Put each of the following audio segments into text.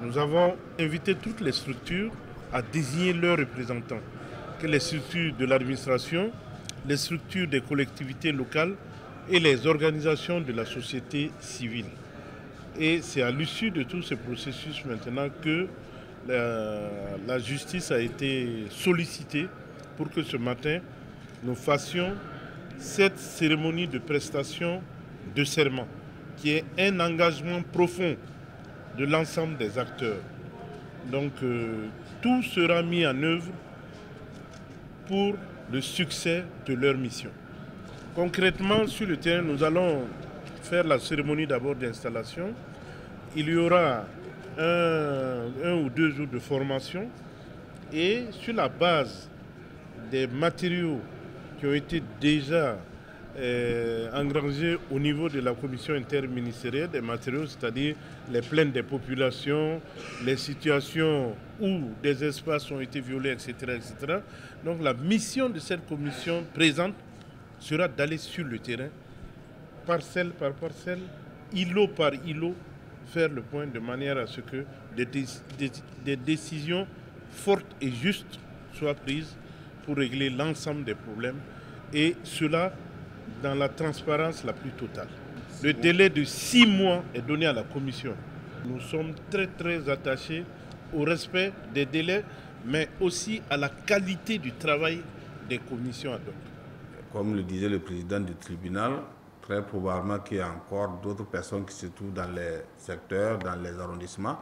Nous avons invité toutes les structures à désigner leurs représentants, que les structures de l'administration, les structures des collectivités locales et les organisations de la société civile. Et c'est à l'issue de tout ce processus maintenant que la justice a été sollicitée pour que ce matin, nous fassions cette cérémonie de prestation de serment, qui est un engagement profond de l'ensemble des acteurs. Donc tout sera mis en œuvre pour le succès de leur mission. Concrètement, sur le terrain, nous allons faire la cérémonie d'abord d'installation. Il y aura un ou deux jours de formation et sur la base des matériaux qui ont été déjà engrangés au niveau de la commission interministérielle, des matériaux, c'est-à-dire les plaintes des populations, les situations où des espaces ont été violés, etc., etc. Donc la mission de cette commission présente sera d'aller sur le terrain, parcelle par parcelle, îlot par îlot, faire le point de manière à ce que des décisions fortes et justes soient prises pour régler l'ensemble des problèmes, et cela dans la transparence la plus totale. Le délai de 6 mois est donné à la commission. Nous sommes très très attachés au respect des délais, mais aussi à la qualité du travail des commissions ad hoc. Comme le disait le président du tribunal, très probablement qu'il y a encore d'autres personnes qui se trouvent dans les secteurs, dans les arrondissements,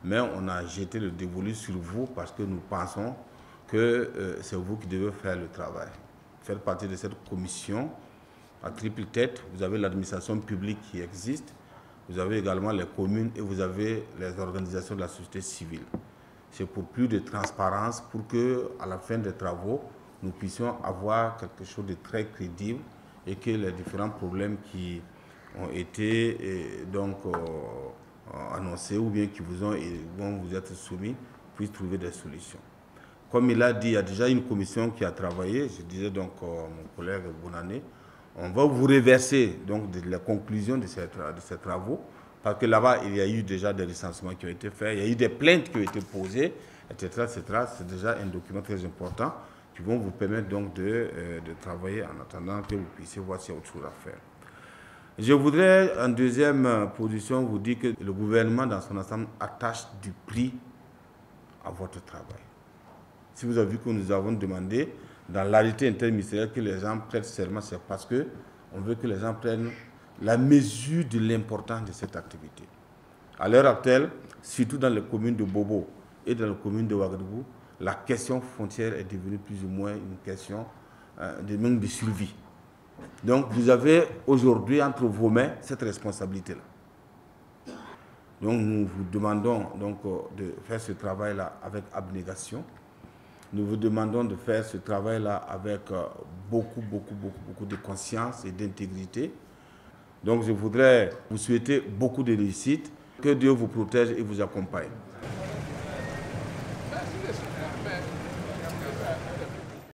mais on a jeté le dévolu sur vous parce que nous pensons que c'est vous qui devez faire le travail. Faire partie de cette commission à triple tête. Vous avez l'administration publique qui existe, vous avez également les communes et vous avez les organisations de la société civile. C'est pour plus de transparence, pour que à la fin des travaux, nous puissions avoir quelque chose de très crédible et que les différents problèmes qui ont été annoncés ou bien qui vont vous être soumis puissent trouver des solutions. Comme il a dit, il y a déjà une commission qui a travaillé, je disais donc mon collègue Bonané, on va vous reverser donc la conclusion de ces travaux, parce que là-bas, il y a eu déjà des recensements qui ont été faits, il y a eu des plaintes qui ont été posées, etc. etc. C'est déjà un document très important qui vont vous permettre donc de travailler en attendant que vous puissiez voir s'il y a autre chose à faire. Je voudrais, en deuxième position, vous dire que le gouvernement, dans son ensemble, attache du prix à votre travail. Si vous avez vu que nous avons demandé dans l'arrêté interministériel que les gens prêtent serment, c'est parce qu'on veut que les gens prennent la mesure de l'importance de cette activité. À l'heure actuelle, surtout dans les communes de Bobo et dans les communes de Ouagadougou, la question frontière est devenue plus ou moins une question de survie. Donc vous avez aujourd'hui entre vos mains cette responsabilité-là. Donc nous vous demandons donc, de faire ce travail-là avec abnégation. Nous vous demandons de faire ce travail-là avec beaucoup de conscience et d'intégrité. Donc je voudrais vous souhaiter beaucoup de réussite, que Dieu vous protège et vous accompagne.